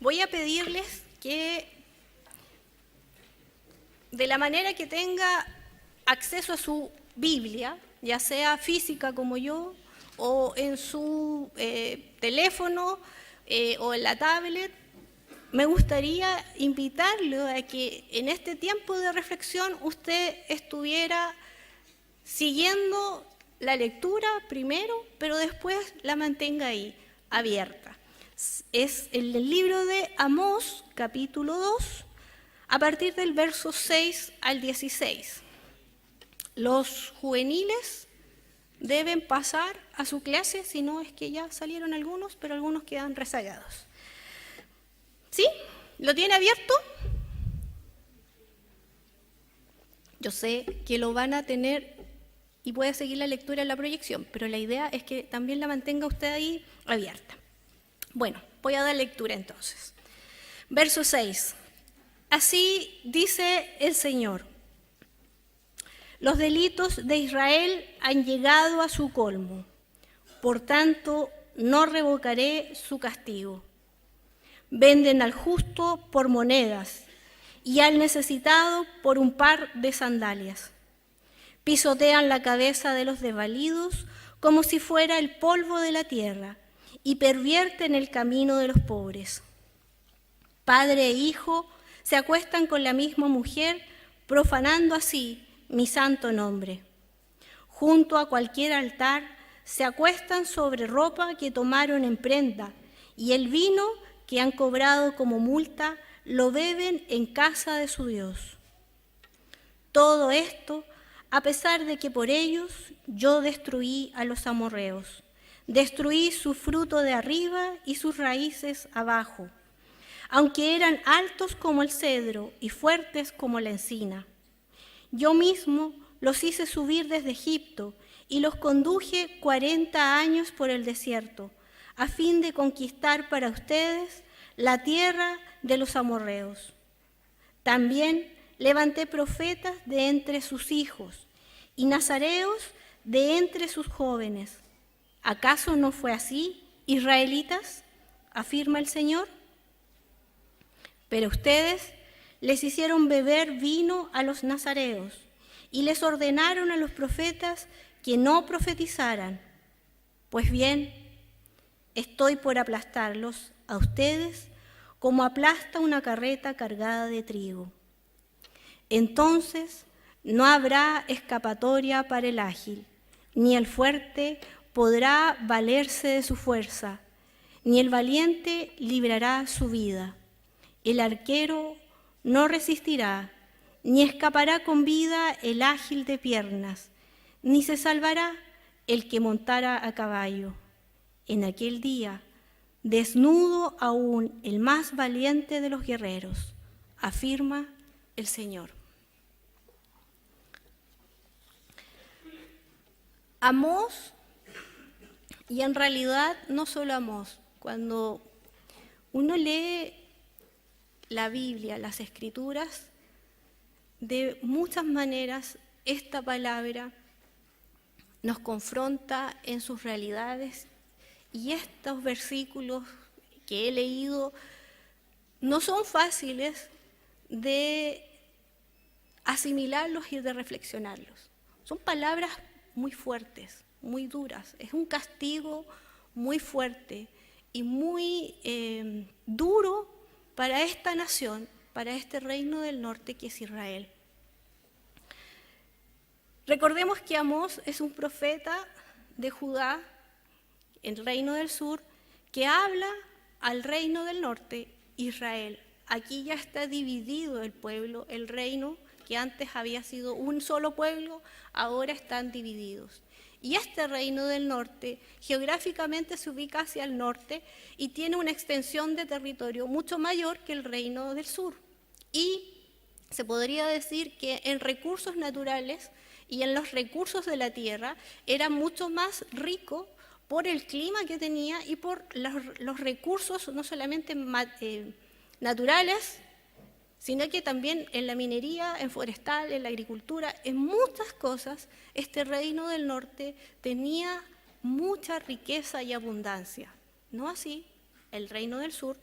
voy a pedirles que, de la manera que tenga acceso a su Biblia, ya sea física como yo, o en su teléfono o en la tablet, me gustaría invitarlo a que en este tiempo de reflexión usted estuviera siguiendo la lectura primero, pero después la mantenga ahí, abierta. Es el libro de Amós, capítulo 2, a partir del verso 6 al 16. Los juveniles deben pasar a su clase, si no es que ya salieron algunos, pero algunos quedan rezagados. ¿Sí? ¿Lo tiene abierto? Yo sé que lo van a tener y puede seguir la lectura en la proyección, pero la idea es que también la mantenga usted ahí abierta. Bueno, voy a dar lectura entonces. Verso 6. Así dice el Señor: los delitos de Israel han llegado a su colmo, por tanto no revocaré su castigo. Venden al justo por monedas y al necesitado por un par de sandalias. Pisotean la cabeza de los desvalidos como si fuera el polvo de la tierra y pervierten el camino de los pobres. Padre e hijo se acuestan con la misma mujer, profanando así mi santo nombre. Junto a cualquier altar se acuestan sobre ropa que tomaron en prenda, y el vino que han cobrado como multa lo beben en casa de su Dios. Todo esto a pesar de que por ellos yo destruí a los amorreos, destruí su fruto de arriba y sus raíces abajo, aunque eran altos como el cedro y fuertes como la encina. Yo mismo los hice subir desde Egipto y los conduje 40 años por el desierto, a fin de conquistar para ustedes la tierra de los amorreos. También levanté profetas de entre sus hijos y nazareos de entre sus jóvenes. ¿Acaso no fue así, israelitas?, afirma el Señor. Pero ustedes les hicieron beber vino a los nazareos y les ordenaron a los profetas que no profetizaran. Pues bien, estoy por aplastarlos a ustedes como aplasta una carreta cargada de trigo. Entonces no habrá escapatoria para el ágil, ni el fuerte podrá valerse de su fuerza, ni el valiente librará su vida. El arquero no resistirá, ni escapará con vida el ágil de piernas, ni se salvará el que montara a caballo. En aquel día, desnudo aún el más valiente de los guerreros, afirma el Señor. Amós, y en realidad no solo Amós, cuando uno lee la Biblia, las Escrituras, de muchas maneras esta palabra nos confronta en sus realidades, y estos versículos que he leído no son fáciles de asimilarlos y de reflexionarlos. Son palabras muy fuertes, muy duras. Es un castigo muy fuerte y muy duro para esta nación, para este reino del norte que es Israel. Recordemos que Amós es un profeta de Judá, el reino del sur, que habla al reino del norte, Israel. Aquí ya está dividido el pueblo, el reino que antes había sido un solo pueblo, ahora están divididos. Y este reino del norte geográficamente se ubica hacia el norte y tiene una extensión de territorio mucho mayor que el reino del sur. Y se podría decir que en recursos naturales y en los recursos de la tierra era mucho más rico por el clima que tenía y por los recursos no solamente naturales, sino que también en la minería, en forestal, en la agricultura, en muchas cosas, este reino del norte tenía mucha riqueza y abundancia. No así el reino del sur,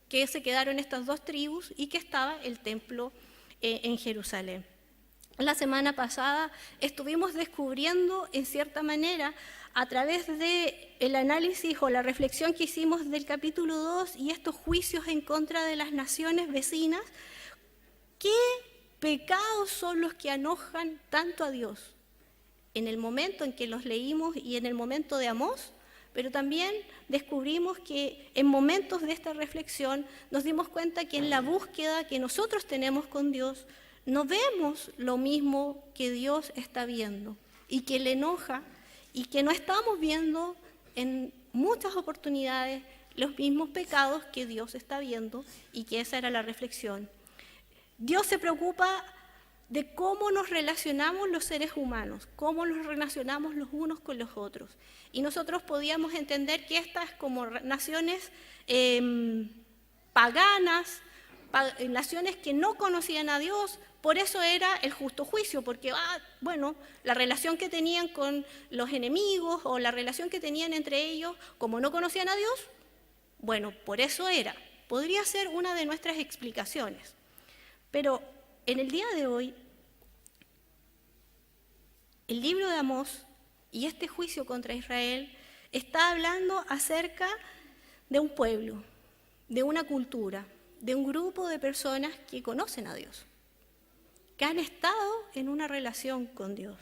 que se quedaron estas dos tribus y que estaba el templo en Jerusalén. La semana pasada estuvimos descubriendo, en cierta manera, a través del análisis o la reflexión que hicimos del capítulo 2 y estos juicios en contra de las naciones vecinas, qué pecados son los que enojan tanto a Dios. En el momento en que los leímos y en el momento de Amós, pero también descubrimos que en momentos de esta reflexión nos dimos cuenta que en la búsqueda que nosotros tenemos con Dios, no vemos lo mismo que Dios está viendo y que le enoja y que no estamos viendo en muchas oportunidades los mismos pecados que Dios está viendo y que esa era la reflexión. Dios se preocupa de cómo nos relacionamos los seres humanos, cómo nos relacionamos los unos con los otros. Y nosotros podíamos entender que estas como naciones paganas, naciones que no conocían a Dios, por eso era el justo juicio, porque la relación que tenían con los enemigos o la relación que tenían entre ellos, como no conocían a Dios, por eso era. Podría ser una de nuestras explicaciones. Pero en el día de hoy, el libro de Amós y este juicio contra Israel está hablando acerca de un pueblo, de una cultura, de un grupo de personas que conocen a Dios, que han estado en una relación con Dios.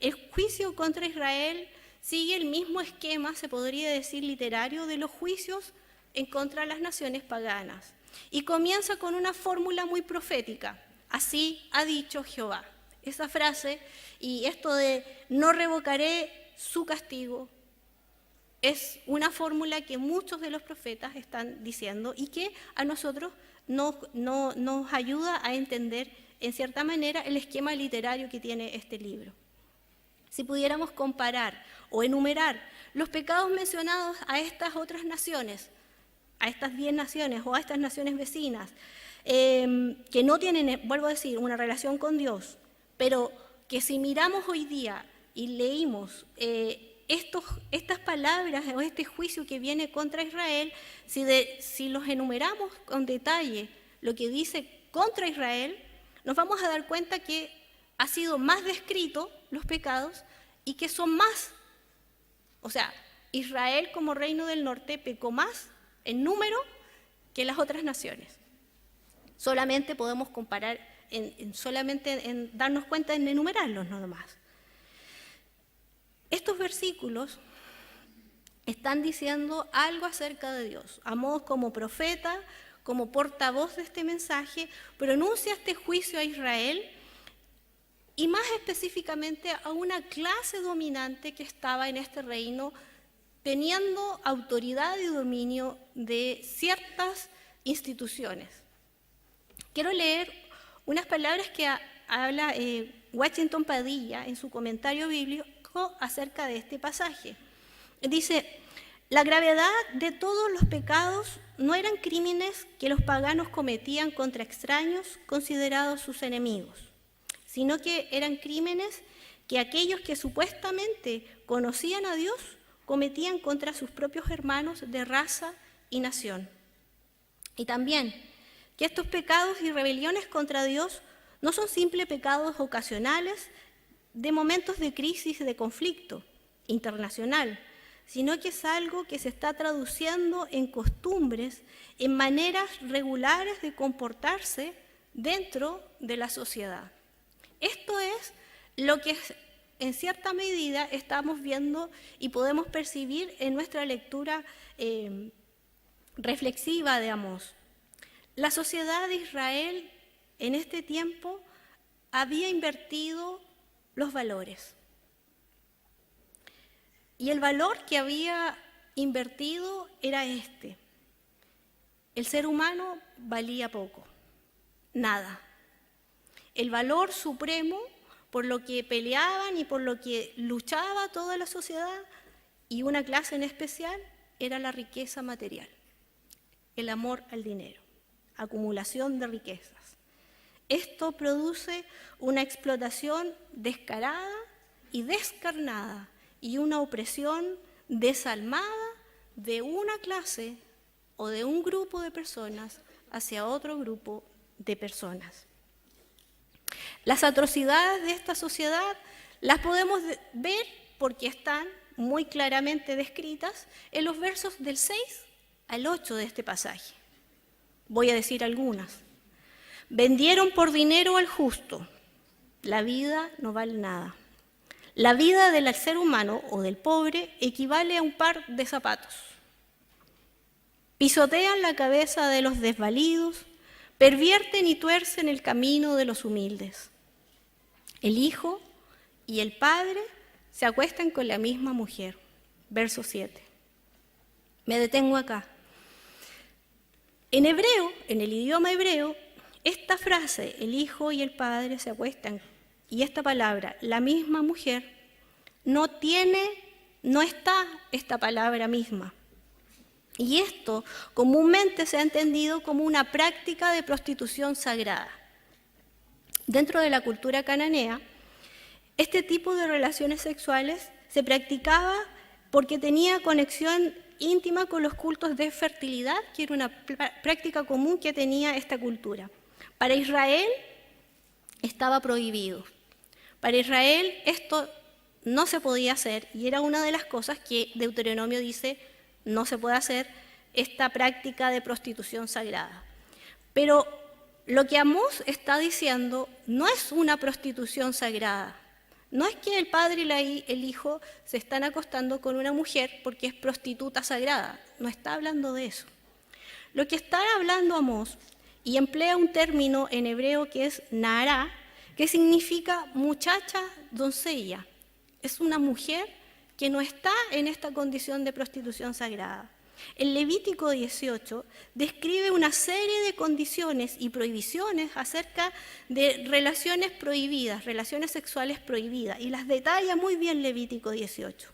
El juicio contra Israel sigue el mismo esquema, se podría decir literario, de los juicios en contra de las naciones paganas. Y comienza con una fórmula muy profética: así ha dicho Jehová. Esa frase y esto de no revocaré su castigo es una fórmula que muchos de los profetas están diciendo y que a nosotros nos ayuda a entender en cierta manera el esquema literario que tiene este libro. Si pudiéramos comparar o enumerar los pecados mencionados a estas otras naciones, a estas 10 naciones o a estas naciones vecinas, que no tienen, vuelvo a decir, una relación con Dios, pero que si miramos hoy día y leímos estas palabras o este juicio que viene contra Israel, si los enumeramos con detalle lo que dice contra Israel, nos vamos a dar cuenta que ha sido más descrito los pecados y que son más. O sea, Israel como reino del norte pecó más en número que las otras naciones. Solamente podemos comparar, en darnos cuenta en enumerarlos nada más. Estos versículos están diciendo algo acerca de Dios. Amós como profeta, como portavoz de este mensaje, pronuncia este juicio a Israel y más específicamente a una clase dominante que estaba en este reino teniendo autoridad y dominio de ciertas instituciones. Quiero leer unas palabras que habla Washington Padilla en su comentario bíblico acerca de este pasaje. Dice: la gravedad de todos los pecados no eran crímenes que los paganos cometían contra extraños considerados sus enemigos, sino que eran crímenes que aquellos que supuestamente conocían a Dios cometían contra sus propios hermanos de raza y nación. Y también que estos pecados y rebeliones contra Dios no son simples pecados ocasionales de momentos de crisis y de conflicto internacional, sino que es algo que se está traduciendo en costumbres, en maneras regulares de comportarse dentro de la sociedad. Esto es lo que en cierta medida estamos viendo y podemos percibir en nuestra lectura reflexiva de Amós. La sociedad de Israel en este tiempo había invertido los valores. Y el valor que había invertido era este: el ser humano valía poco, nada. El valor supremo por lo que peleaban y por lo que luchaba toda la sociedad y una clase en especial era la riqueza material, el amor al dinero, acumulación de riquezas. Esto produce una explotación descarada y descarnada y una opresión desalmada de una clase o de un grupo de personas hacia otro grupo de personas. Las atrocidades de esta sociedad las podemos ver porque están muy claramente descritas en los versos del 6 al 8 de este pasaje. Voy a decir algunas. Vendieron por dinero al justo. La vida no vale nada. La vida del ser humano o del pobre equivale a un par de zapatos. Pisotean la cabeza de los desvalidos, pervierten y tuercen el camino de los humildes. El hijo y el padre se acuestan con la misma mujer. Verso 7. Me detengo acá. En hebreo, en el idioma hebreo, esta frase, el hijo y el padre se acuestan, y esta palabra, la misma mujer, no está esta palabra misma. Y esto comúnmente se ha entendido como una práctica de prostitución sagrada. Dentro de la cultura cananea, este tipo de relaciones sexuales se practicaba porque tenía conexión íntima con los cultos de fertilidad, que era una práctica común que tenía esta cultura. Para Israel estaba prohibido. Para Israel esto no se podía hacer y era una de las cosas que Deuteronomio dice no se puede hacer, esta práctica de prostitución sagrada. Pero lo que Amós está diciendo no es una prostitución sagrada. No es que el padre y el hijo se están acostando con una mujer porque es prostituta sagrada. No está hablando de eso. Lo que está hablando Amós, y emplea un término en hebreo que es nará, que significa muchacha, doncella. Es una mujer que no está en esta condición de prostitución sagrada. El Levítico 18 describe una serie de condiciones y prohibiciones acerca de relaciones prohibidas, relaciones sexuales prohibidas, y las detalla muy bien Levítico 18.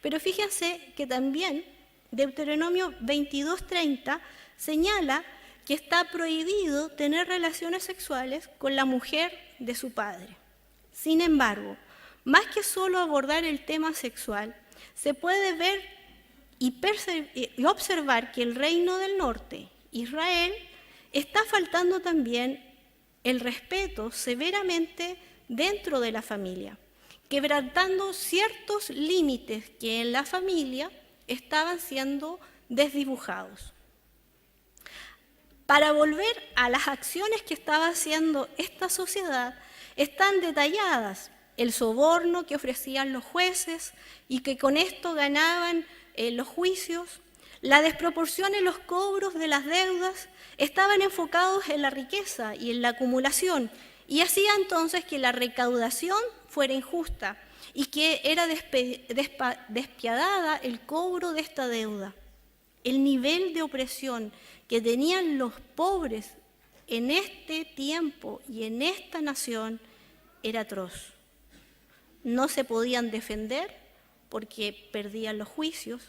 Pero fíjense que también Deuteronomio 22:30 señala que está prohibido tener relaciones sexuales con la mujer de su padre. Sin embargo, más que solo abordar el tema sexual, se puede ver y observar que el reino del norte, Israel, está faltando también el respeto severamente dentro de la familia, quebrantando ciertos límites que en la familia estaban siendo desdibujados. Para volver a las acciones que estaba haciendo esta sociedad, están detalladas el soborno que ofrecían los jueces y que con esto ganaban los juicios, la desproporción en los cobros de las deudas, estaban enfocados en la riqueza y en la acumulación, y hacía entonces que la recaudación fuera injusta y que era despiadada el cobro de esta deuda. El nivel de opresión que tenían los pobres en este tiempo y en esta nación era atroz. No se podían defender porque perdían los juicios,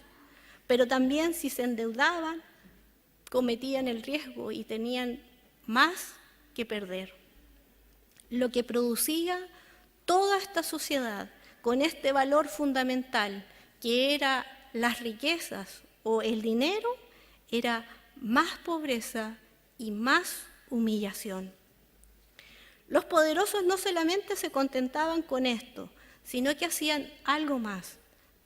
pero también si se endeudaban, cometían el riesgo y tenían más que perder. Lo que producía toda esta sociedad con este valor fundamental, que era las riquezas o el dinero, era más pobreza y más humillación. Los poderosos no solamente se contentaban con esto, sino que hacían algo más,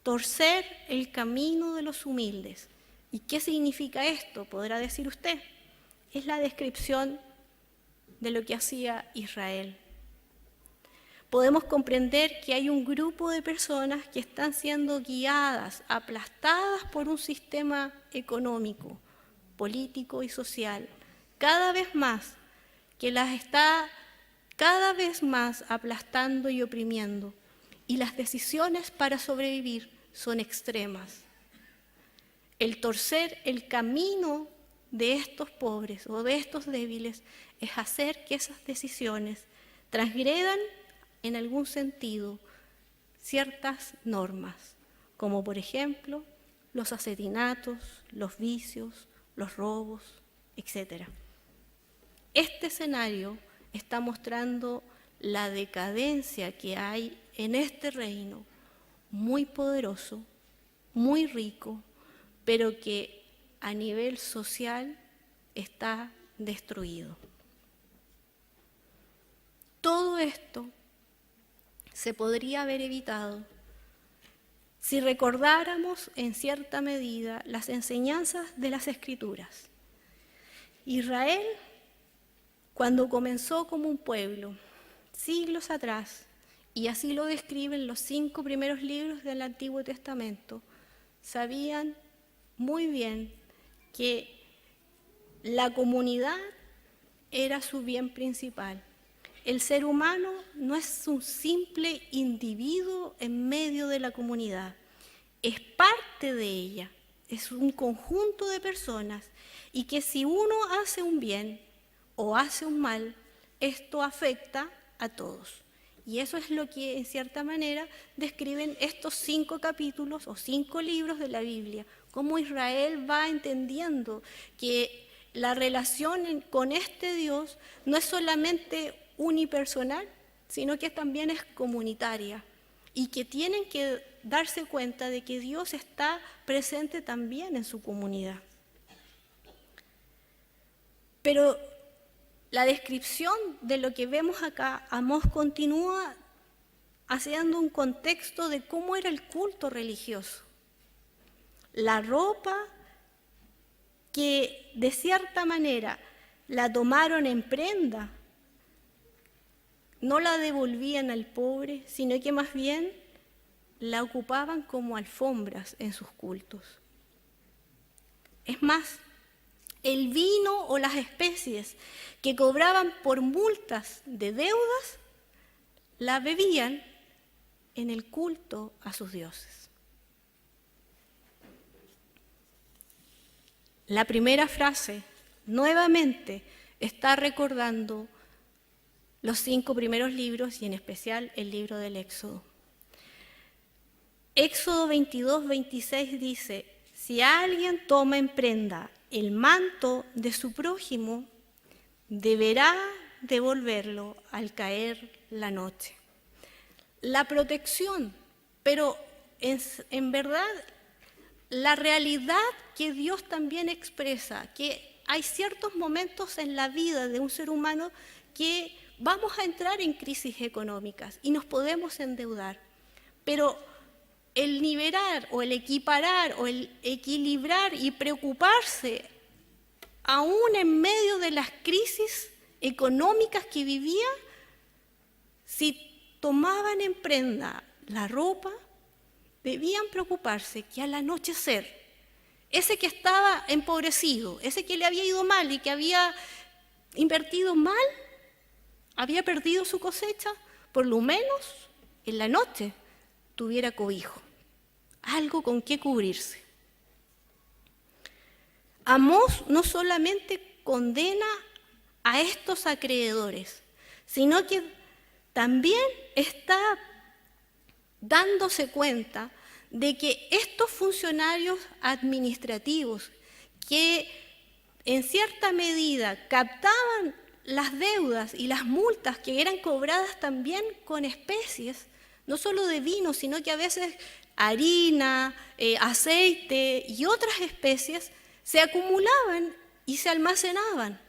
torcer el camino de los humildes. ¿Y qué significa esto? Podrá decir usted. Es la descripción de lo que hacía Israel. Podemos comprender que hay un grupo de personas que están siendo guiadas, aplastadas por un sistema económico, político y social, cada vez más, que las está cada vez más aplastando y oprimiendo, y las decisiones para sobrevivir son extremas. El torcer el camino de estos pobres o de estos débiles es hacer que esas decisiones transgredan en algún sentido ciertas normas, como por ejemplo los asesinatos, los vicios, los robos, etc. Este escenario está mostrando la decadencia que hay en este reino muy poderoso, muy rico, pero que a nivel social está destruido. Todo esto se podría haber evitado si recordáramos en cierta medida las enseñanzas de las Escrituras. Israel, cuando comenzó como un pueblo, siglos atrás, y así lo describen los 5 primeros libros del Antiguo Testamento, sabían muy bien que la comunidad era su bien principal. El ser humano no es un simple individuo en medio de la comunidad, es parte de ella, es un conjunto de personas, y que si uno hace un bien o hace un mal, esto afecta a todos. Y eso es lo que, en cierta manera, describen estos 5 capítulos o 5 libros de la Biblia, cómo Israel va entendiendo que la relación con este Dios no es solamente unipersonal, sino que también es comunitaria, y que tienen que darse cuenta de que Dios está presente también en su comunidad. Pero la descripción de lo que vemos acá, Amós continúa haciendo un contexto de cómo era el culto religioso. La ropa que de cierta manera la tomaron en prenda, no la devolvían al pobre, sino que más bien la ocupaban como alfombras en sus cultos. Es más, el vino o las especies que cobraban por multas de deudas, la bebían en el culto a sus dioses. La primera frase nuevamente está recordando los 5 primeros libros y en especial el libro del Éxodo. Éxodo 22, 26 dice: si alguien toma en prenda el manto de su prójimo, deberá devolverlo al caer la noche. La protección, pero en verdad la realidad que Dios también expresa, que hay ciertos momentos en la vida de un ser humano que vamos a entrar en crisis económicas y nos podemos endeudar, pero el nivelar o el equiparar o el equilibrar y preocuparse aún en medio de las crisis económicas que vivía, si tomaban en prenda la ropa, debían preocuparse que al anochecer, ese que estaba empobrecido, ese que le había ido mal y que había invertido mal, había perdido su cosecha, por lo menos en la noche tuviera cobijo, algo con qué cubrirse. Amós no solamente condena a estos acreedores, sino que también está dándose cuenta de que estos funcionarios administrativos que en cierta medida captaban las deudas y las multas que eran cobradas también con especies, no solo de vino, sino que a veces harina, aceite y otras especies, se acumulaban y se almacenaban.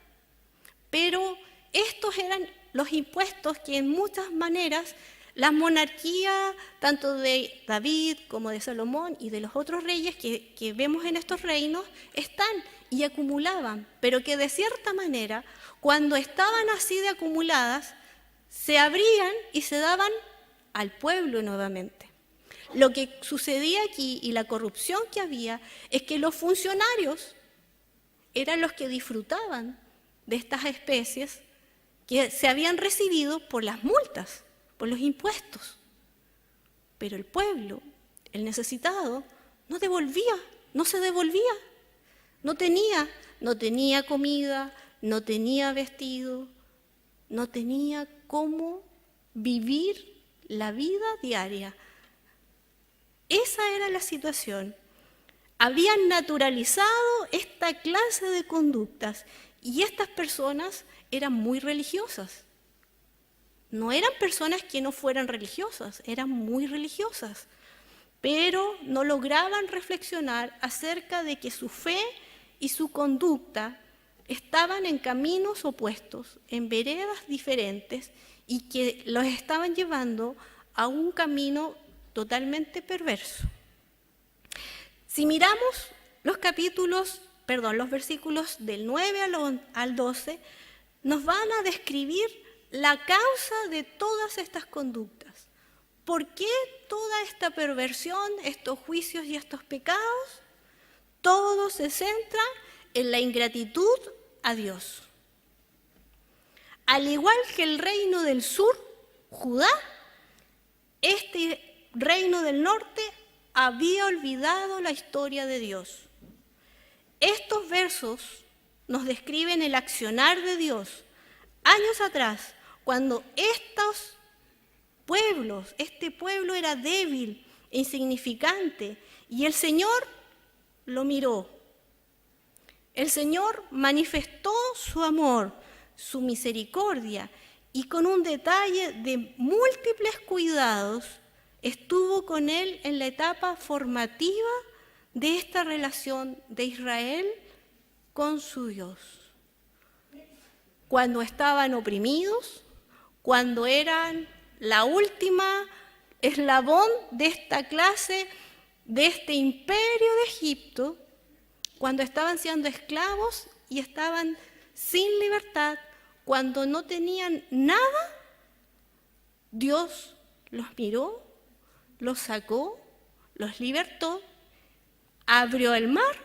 Pero estos eran los impuestos que en muchas maneras las monarquías, tanto de David como de Salomón y de los otros reyes que vemos en estos reinos, están y acumulaban, pero que de cierta manera, cuando estaban así de acumuladas, se abrían y se daban al pueblo nuevamente. Lo que sucedía aquí y la corrupción que había es que los funcionarios eran los que disfrutaban de estas especies que se habían recibido por las multas, por los impuestos. Pero el pueblo, el necesitado, no devolvía, no se devolvía. No tenía comida, no tenía vestido, no tenía cómo vivir la vida diaria. Esa era la situación. Habían naturalizado esta clase de conductas y estas personas eran muy religiosas. No eran personas que no fueran religiosas, eran muy religiosas, pero no lograban reflexionar acerca de que su fe y su conducta estaban en caminos opuestos, en veredas diferentes, y que los estaban llevando a un camino totalmente perverso. Si miramos los versículos del 9 al 12, nos van a describir la causa de todas estas conductas. ¿Por qué toda esta perversión, estos juicios y estos pecados? Todo se centra en la ingratitud a Dios. Al igual que el reino del sur, Judá, este reino del norte había olvidado la historia de Dios. Estos versos nos describen el accionar de Dios años atrás, cuando este pueblo era débil e insignificante, y el Señor lo miró. El Señor manifestó su amor, su misericordia, y con un detalle de múltiples cuidados estuvo con él en la etapa formativa de esta relación de Israel con su Dios. Cuando estaban oprimidos, cuando eran la última eslabón de esta clase, de este imperio de Egipto, cuando estaban siendo esclavos y estaban sin libertad, cuando no tenían nada, Dios los miró, los sacó, los libertó, abrió el mar,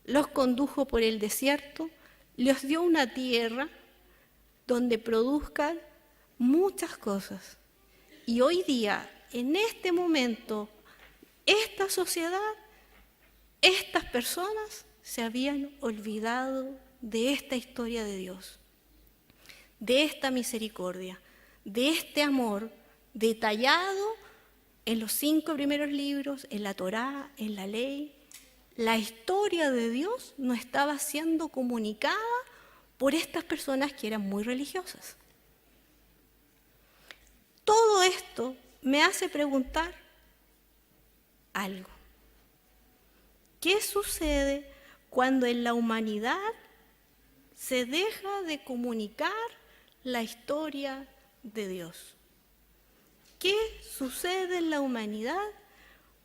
los condujo por el desierto, les dio una tierra donde produzcan muchas cosas. Y hoy día, en este momento, esta sociedad, estas personas se habían olvidado de esta historia de Dios, de esta misericordia, de este amor detallado en los 5 primeros libros, en la Torá, en la ley. La historia de Dios no estaba siendo comunicada por estas personas que eran muy religiosas. Todo esto me hace preguntar algo. ¿Qué sucede cuando en la humanidad se deja de comunicar la historia de Dios? ¿Qué sucede en la humanidad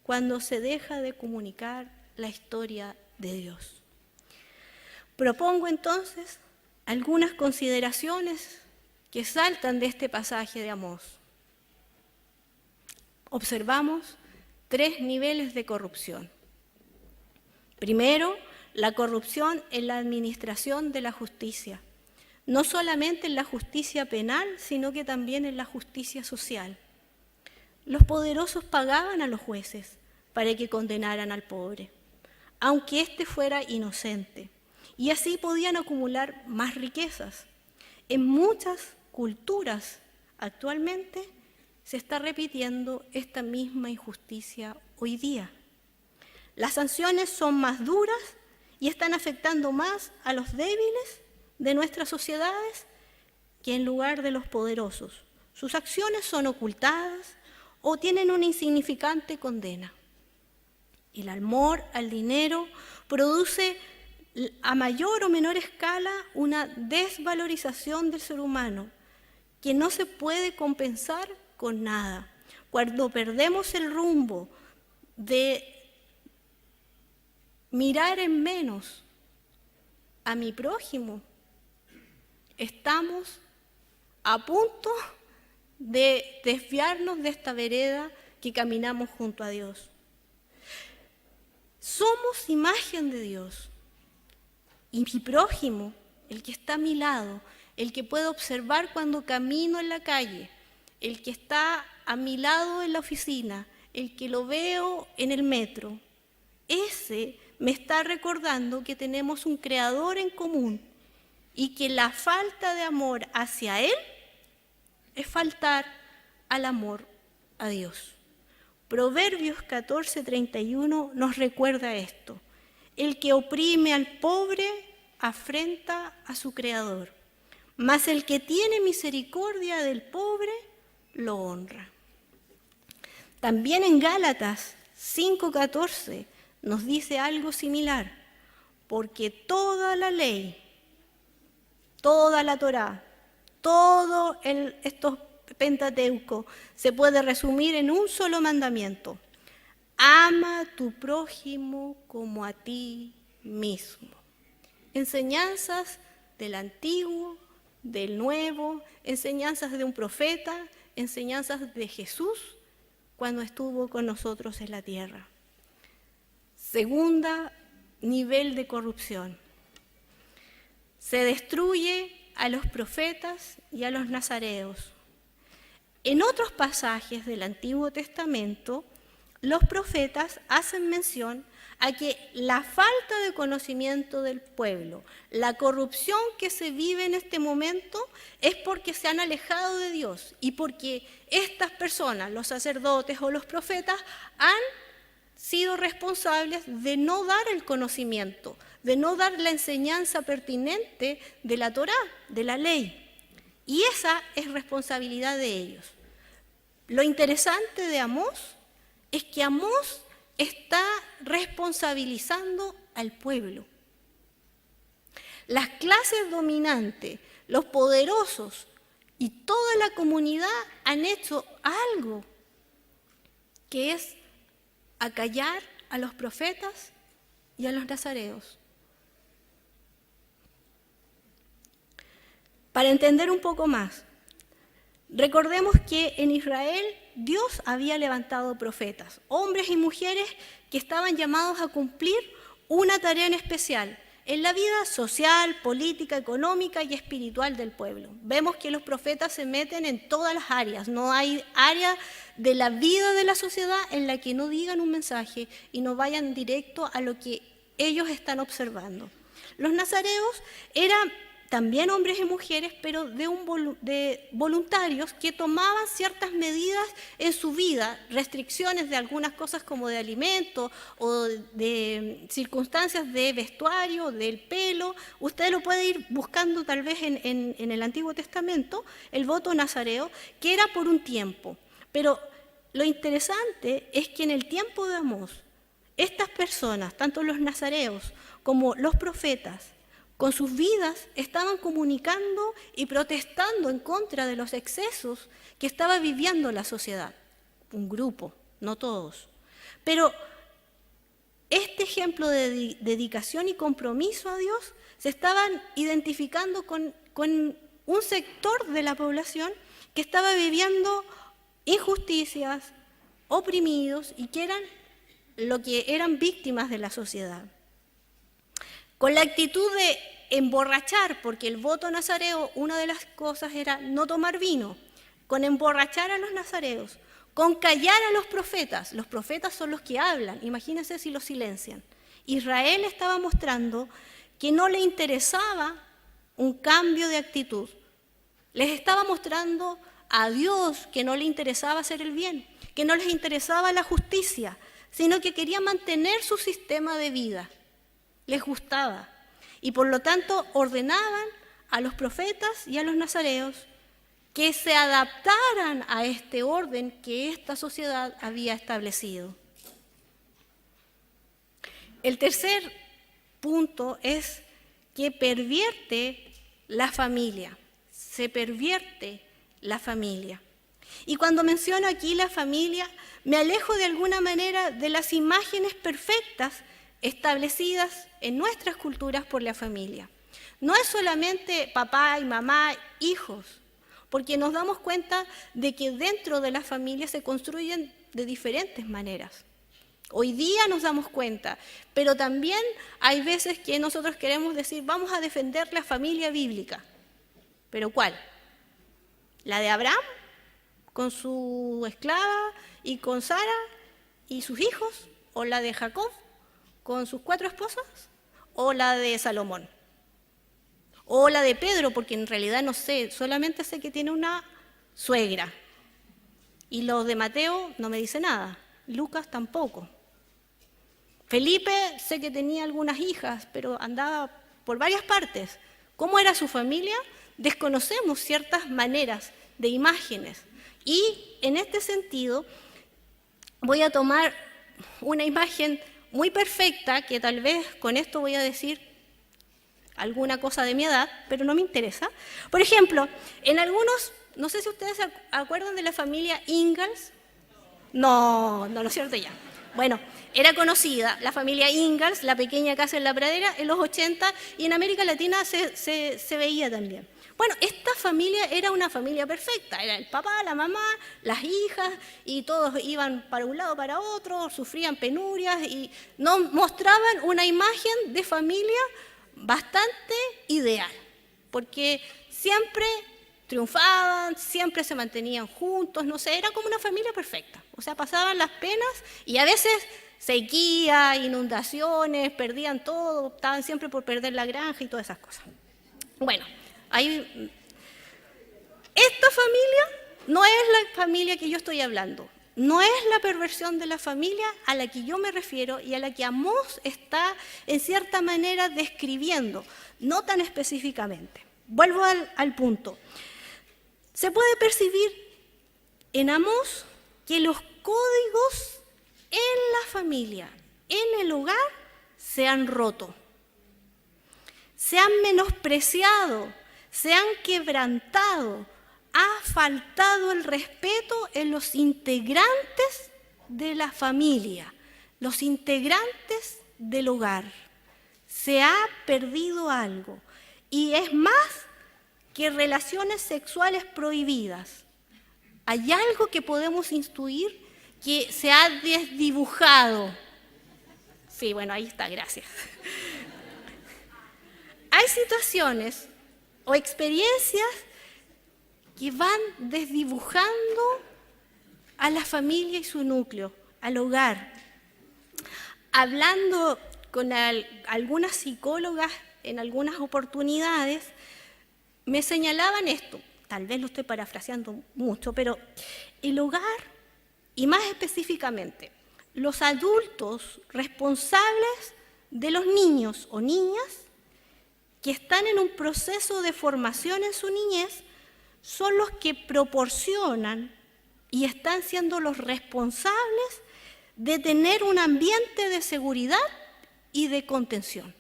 cuando se deja de comunicar la historia de Dios? Propongo entonces algunas consideraciones que saltan de este pasaje de Amós. Observamos 3 niveles de corrupción. Primero, la corrupción en la administración de la justicia, no solamente en la justicia penal, sino que también en la justicia social. Los poderosos pagaban a los jueces para que condenaran al pobre, aunque éste fuera inocente, y así podían acumular más riquezas. En muchas culturas actualmente se está repitiendo esta misma injusticia hoy día. Las sanciones son más duras y están afectando más a los débiles de nuestras sociedades que en lugar de los poderosos. Sus acciones son ocultadas o tienen una insignificante condena. El amor al dinero produce a mayor o menor escala una desvalorización del ser humano que no se puede compensar con nada. Cuando perdemos el rumbo de mirar en menos a mi prójimo, estamos a punto de desviarnos de esta vereda que caminamos junto a Dios. Somos imagen de Dios. Y mi prójimo, el que está a mi lado, el que puedo observar cuando camino en la calle, el que está a mi lado en la oficina, el que lo veo en el metro, ese me está recordando que tenemos un creador en común y que la falta de amor hacia él es faltar al amor a Dios. Proverbios 14:31 nos recuerda esto. El que oprime al pobre afrenta a su creador, mas el que tiene misericordia del pobre lo honra. También en Gálatas 5:14 nos dice algo similar. porque toda la ley, toda la Torá, todo estos Pentateuco se puede resumir en un solo mandamiento: ama a tu prójimo como a ti mismo. Enseñanzas del Antiguo, del Nuevo, enseñanzas de un profeta, enseñanzas de Jesús cuando estuvo con nosotros en la tierra. Segunda, nivel de corrupción. Se destruye a los profetas y a los nazareos. En otros pasajes del Antiguo Testamento, los profetas hacen mención a que la falta de conocimiento del pueblo, la corrupción que se vive en este momento, es porque se han alejado de Dios y porque estas personas, los sacerdotes o los profetas, han sido responsables de no dar el conocimiento, de no dar la enseñanza pertinente de la Torá, de la ley. Y esa es responsabilidad de ellos. Lo interesante de Amós es que Amós está responsabilizando al pueblo. Las clases dominantes, los poderosos y toda la comunidad han hecho algo, que es acallar a los profetas y a los nazareos. Para entender un poco más, recordemos que en Israel Dios había levantado profetas, hombres y mujeres que estaban llamados a cumplir una tarea en especial en la vida social, política, económica y espiritual del pueblo. Vemos que los profetas se meten en todas las áreas, no hay área de la vida de la sociedad en la que no digan un mensaje y no vayan directo a lo que ellos están observando. Los nazareos eran también hombres y mujeres, pero de voluntarios que tomaban ciertas medidas en su vida, restricciones de algunas cosas como de alimento o de circunstancias de vestuario, del pelo. Usted lo puede ir buscando tal vez en el Antiguo Testamento, el voto nazareo, que era por un tiempo. Pero lo interesante es que en el tiempo de Amós, estas personas, tanto los nazareos como los profetas, con sus vidas estaban comunicando y protestando en contra de los excesos que estaba viviendo la sociedad. Un grupo, no todos. Pero este ejemplo de dedicación y compromiso a Dios se estaban identificando con un sector de la población que estaba viviendo injusticias, oprimidos y que eran víctimas de la sociedad. Con la actitud de emborrachar, porque el voto nazareo, una de las cosas era no tomar vino, con emborrachar a los nazareos, con callar a los profetas son los que hablan, imagínense si los silencian. Israel estaba mostrando que no le interesaba un cambio de actitud, les estaba mostrando a Dios que no le interesaba hacer el bien, que no les interesaba la justicia, sino que querían mantener su sistema de vida. Les gustaba y por lo tanto ordenaban a los profetas y a los nazareos que se adaptaran a este orden que esta sociedad había establecido. El tercer punto es que pervierte la familia, se pervierte la familia. Y cuando menciono aquí la familia, me alejo de alguna manera de las imágenes perfectas establecidas en nuestras culturas por la familia. No es solamente papá y mamá, hijos, porque nos damos cuenta de que dentro de la familia se construyen de diferentes maneras. Hoy día nos damos cuenta, pero también hay veces que nosotros queremos decir, vamos a defender la familia bíblica. ¿Pero cuál? ¿La de Abraham, con su esclava y con Sara y sus hijos? ¿O la de Jacob, con sus 4 esposas? ¿O la de Salomón? ¿O la de Pedro? Porque en realidad no sé, solamente sé que tiene una suegra. Y los de Mateo no me dice nada, Lucas tampoco. Felipe sé que tenía algunas hijas, pero andaba por varias partes. ¿Cómo era su familia? Desconocemos ciertas maneras de imágenes. Y en este sentido voy a tomar una imagen muy perfecta, que tal vez con esto voy a decir alguna cosa de mi edad, pero no me interesa. Por ejemplo, en algunos, no sé si ustedes se acuerdan de la familia Ingalls. No, no, ¿no es cierto ya? Bueno, era conocida la familia Ingalls, la pequeña casa en la pradera, en los 80, y en América Latina se veía también. Bueno, esta familia era una familia perfecta, era el papá, la mamá, las hijas, y todos iban para un lado, para otro, sufrían penurias, y nos mostraban una imagen de familia bastante ideal, porque siempre triunfaban, siempre se mantenían juntos, no sé, era como una familia perfecta. O sea, pasaban las penas y a veces sequía, inundaciones, perdían todo, estaban siempre por perder la granja y todas esas cosas. Bueno, esta familia no es la familia que yo estoy hablando, no es la perversión de la familia a la que yo me refiero y a la que Amós está en cierta manera describiendo, no tan específicamente. Vuelvo al punto. Se puede percibir en Amós que los códigos en la familia, en el hogar, se han roto, se han menospreciado, se han quebrantado, ha faltado el respeto en los integrantes de la familia, los integrantes del hogar. Se ha perdido algo y es más que relaciones sexuales prohibidas. Hay algo que podemos intuir que se ha desdibujado. Sí, bueno, ahí está, gracias. Hay situaciones o experiencias que van desdibujando a la familia y su núcleo, al hogar. Hablando con algunas psicólogas en algunas oportunidades, me señalaban esto, tal vez lo estoy parafraseando mucho, pero el hogar, y más específicamente, los adultos responsables de los niños o niñas que están en un proceso de formación en su niñez, son los que proporcionan y están siendo los responsables de tener un ambiente de seguridad y de contención.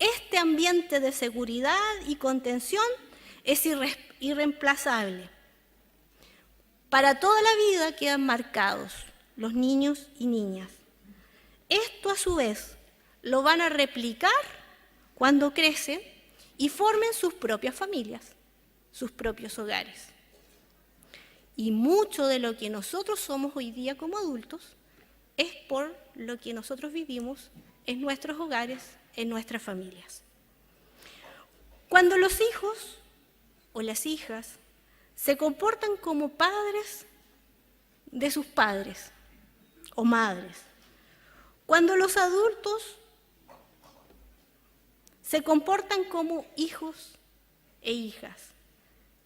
Este ambiente de seguridad y contención es irreemplazable. Para toda la vida quedan marcados los niños y niñas. Esto a su vez lo van a replicar cuando crecen y formen sus propias familias, sus propios hogares. Y mucho de lo que nosotros somos hoy día como adultos es por lo que nosotros vivimos en nuestros hogares, en nuestras familias. Cuando los hijos o las hijas se comportan como padres de sus padres o madres, cuando los adultos se comportan como hijos e hijas,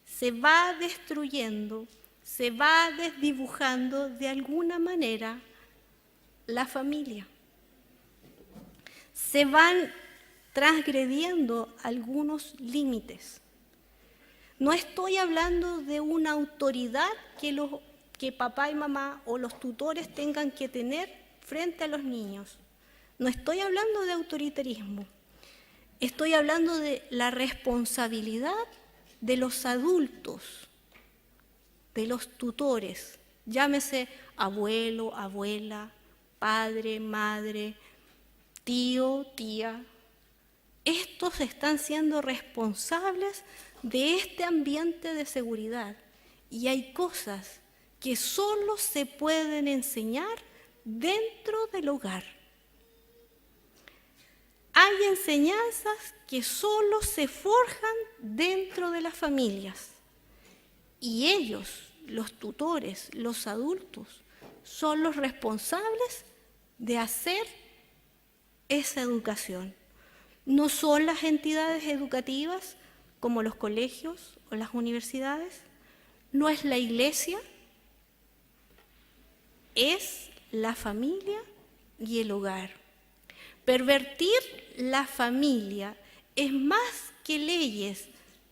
se va destruyendo, se va desdibujando de alguna manera la familia. Se van transgrediendo algunos límites. No estoy hablando de una autoridad que papá y mamá o los tutores tengan que tener frente a los niños. No estoy hablando de autoritarismo. Estoy hablando de la responsabilidad de los adultos, de los tutores, llámese abuelo, abuela, padre, madre, tío, tía. Estos están siendo responsables de este ambiente de seguridad y hay cosas que solo se pueden enseñar dentro del hogar. Hay enseñanzas que solo se forjan dentro de las familias y ellos, los tutores, los adultos, son los responsables de hacer esa educación. No son las entidades educativas como los colegios o las universidades, no es la iglesia, es la familia y el hogar. Pervertir la familia es más que leyes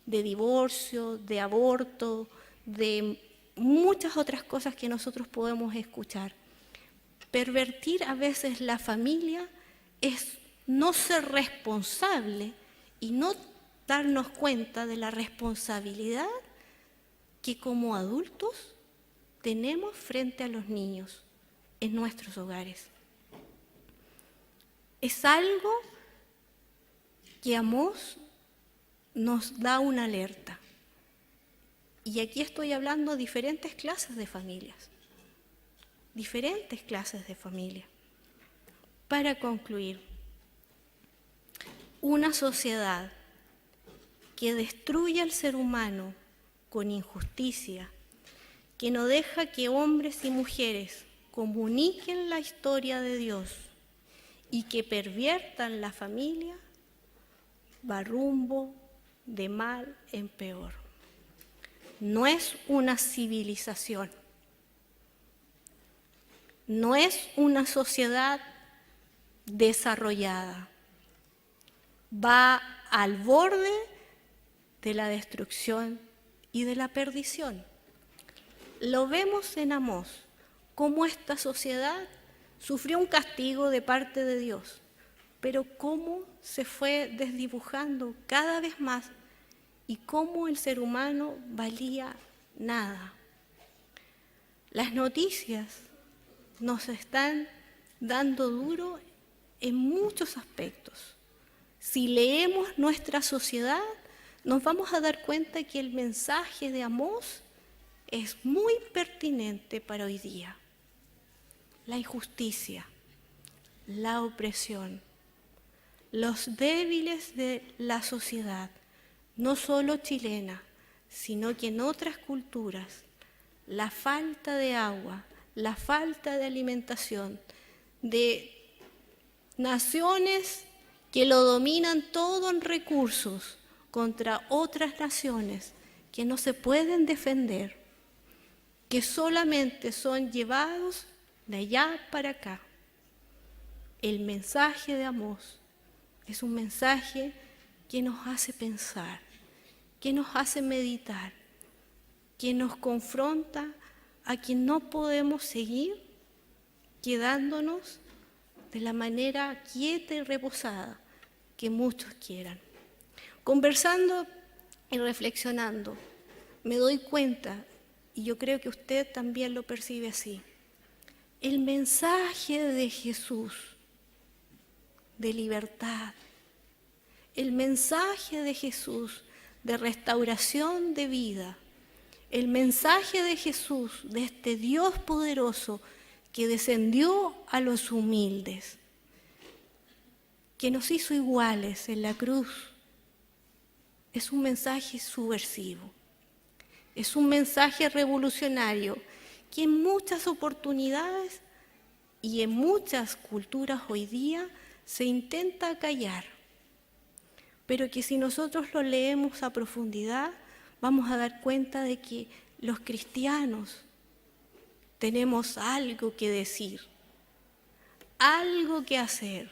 de divorcio, de aborto, de muchas otras cosas que nosotros podemos escuchar. Pervertir a veces la familia es no ser responsable y no darnos cuenta de la responsabilidad que como adultos tenemos frente a los niños en nuestros hogares. Es algo que Amós nos da una alerta. Y aquí estoy hablando de diferentes clases de familias. Diferentes clases de familia. Para concluir, una sociedad que destruye al ser humano con injusticia, que no deja que hombres y mujeres comuniquen la historia de Dios y que perviertan la familia, va rumbo de mal en peor. No es una civilización, no es una sociedad desarrollada, va al borde de la destrucción y de la perdición. Lo vemos en Amós, cómo esta sociedad sufrió un castigo de parte de Dios, pero cómo se fue desdibujando cada vez más y cómo el ser humano valía nada. Las noticias nos están dando duro en muchos aspectos. Si leemos nuestra sociedad, nos vamos a dar cuenta que el mensaje de Amós es muy pertinente para hoy día. La injusticia, la opresión, los débiles de la sociedad, no solo chilena, sino que en otras culturas, la falta de agua, la falta de alimentación, de naciones que lo dominan todo en recursos contra otras naciones que no se pueden defender, que solamente son llevados de allá para acá. El mensaje de Amós es un mensaje que nos hace pensar, que nos hace meditar, que nos confronta a que no podemos seguir quedándonos de la manera quieta y reposada que muchos quieran. Conversando y reflexionando, me doy cuenta, y yo creo que usted también lo percibe así, el mensaje de Jesús de libertad, el mensaje de Jesús de restauración de vida, el mensaje de Jesús de este Dios poderoso que descendió a los humildes, que nos hizo iguales en la cruz, es un mensaje subversivo, es un mensaje revolucionario que en muchas oportunidades y en muchas culturas hoy día se intenta callar, pero que si nosotros lo leemos a profundidad vamos a dar cuenta de que los cristianos tenemos algo que decir, algo que hacer.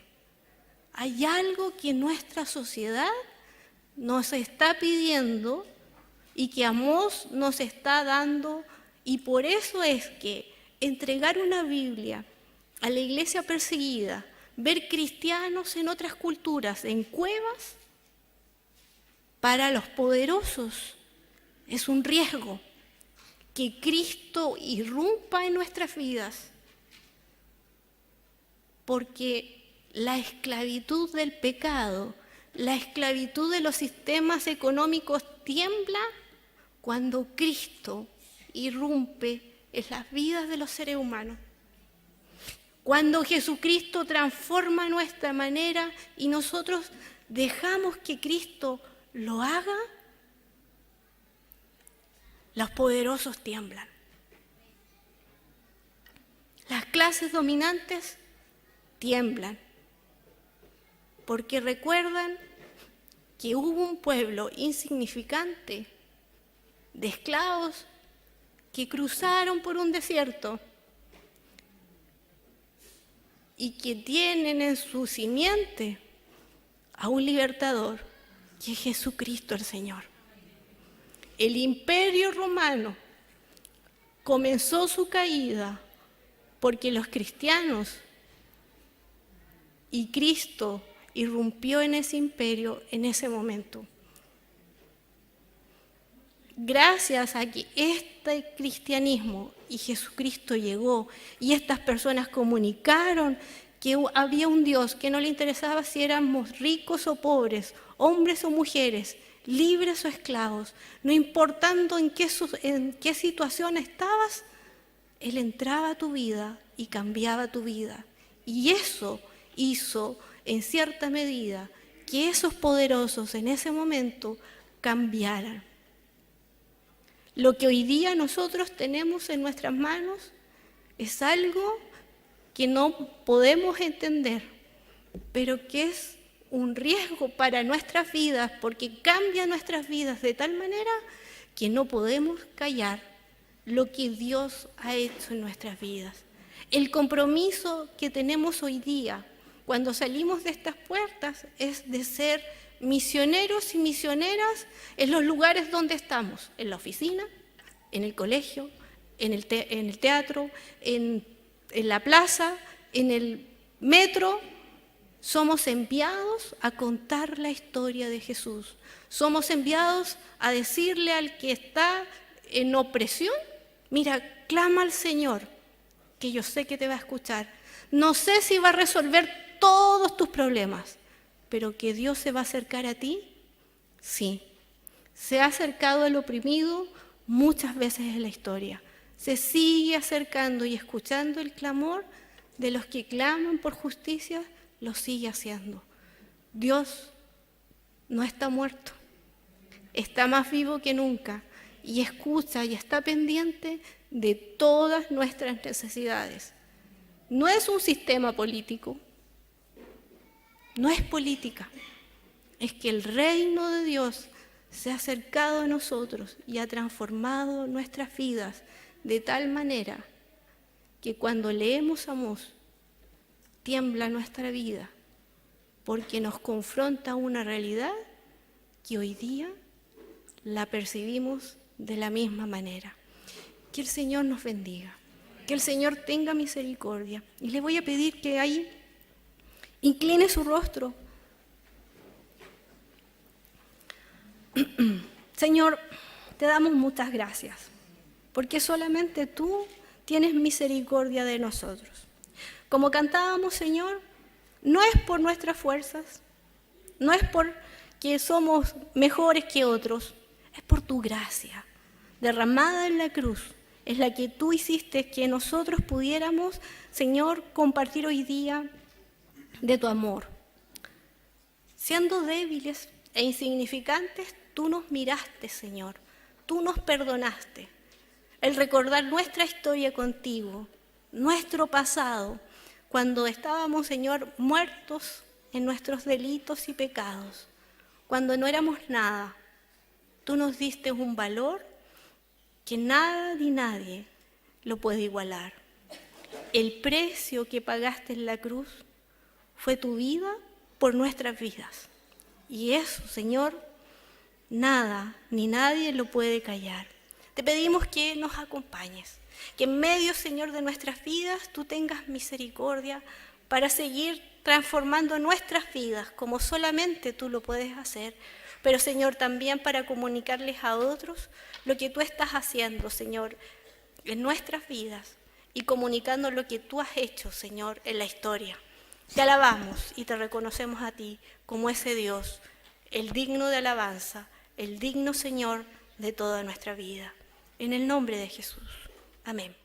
Hay algo que nuestra sociedad nos está pidiendo y que Amós nos está dando, y por eso es que entregar una Biblia a la iglesia perseguida, ver cristianos en otras culturas, en cuevas, para los poderosos es un riesgo. Que Cristo irrumpa en nuestras vidas, porque la esclavitud del pecado, la esclavitud de los sistemas económicos tiembla cuando Cristo irrumpe en las vidas de los seres humanos. Cuando Jesucristo transforma nuestra manera y nosotros dejamos que Cristo lo haga, los poderosos tiemblan. Las clases dominantes tiemblan, porque recuerdan que hubo un pueblo insignificante de esclavos que cruzaron por un desierto y que tienen en su simiente a un libertador, que es Jesucristo el Señor. El Imperio Romano comenzó su caída porque los cristianos y Cristo irrumpió en ese imperio en ese momento. Gracias a que este cristianismo y Jesucristo llegó y estas personas comunicaron que había un Dios que no le interesaba si éramos ricos o pobres, hombres o mujeres, libres o esclavos, no importando en qué situación estabas, Él entraba a tu vida y cambiaba tu vida. Y eso hizo, en cierta medida, que esos poderosos en ese momento cambiaran. Lo que hoy día nosotros tenemos en nuestras manos es algo que no podemos entender, pero que es un riesgo para nuestras vidas, porque cambia nuestras vidas de tal manera que no podemos callar lo que Dios ha hecho en nuestras vidas. El compromiso que tenemos hoy día, cuando salimos de estas puertas, es de ser misioneros y misioneras en los lugares donde estamos, en la oficina, en el colegio, en el teatro, en la plaza, en el metro. Somos enviados a contar la historia de Jesús. Somos enviados a decirle al que está en opresión, mira, clama al Señor, que yo sé que te va a escuchar. No sé si va a resolver todos tus problemas, pero que Dios se va a acercar a ti, sí. Se ha acercado al oprimido muchas veces en la historia. Se sigue acercando y escuchando el clamor de los que claman por justicia, lo sigue haciendo. Dios no está muerto, está más vivo que nunca y escucha y está pendiente de todas nuestras necesidades. No es un sistema político, no es política, es que el reino de Dios se ha acercado a nosotros y ha transformado nuestras vidas de tal manera que cuando leemos Amós, tiembla nuestra vida, porque nos confronta una realidad que hoy día la percibimos de la misma manera. Que el Señor nos bendiga, que el Señor tenga misericordia. Y le voy a pedir que ahí incline su rostro. Señor, te damos muchas gracias, porque solamente tú tienes misericordia de nosotros. Como cantábamos, Señor, no es por nuestras fuerzas, no es porque somos mejores que otros, es por tu gracia derramada en la cruz, es la que tú hiciste que nosotros pudiéramos, Señor, compartir hoy día de tu amor. Siendo débiles e insignificantes, tú nos miraste, Señor, tú nos perdonaste. El recordar nuestra historia contigo, nuestro pasado, cuando estábamos, Señor, muertos en nuestros delitos y pecados, cuando no éramos nada, tú nos diste un valor que nada ni nadie lo puede igualar. El precio que pagaste en la cruz fue tu vida por nuestras vidas. Y eso, Señor, nada ni nadie lo puede callar. Te pedimos que nos acompañes, que en medio, Señor, de nuestras vidas tú tengas misericordia para seguir transformando nuestras vidas como solamente tú lo puedes hacer, pero, Señor, también para comunicarles a otros lo que tú estás haciendo, Señor, en nuestras vidas y comunicando lo que tú has hecho, Señor, en la historia. Te alabamos y te reconocemos a ti como ese Dios, el digno de alabanza, el digno Señor de toda nuestra vida. En el nombre de Jesús. Amén.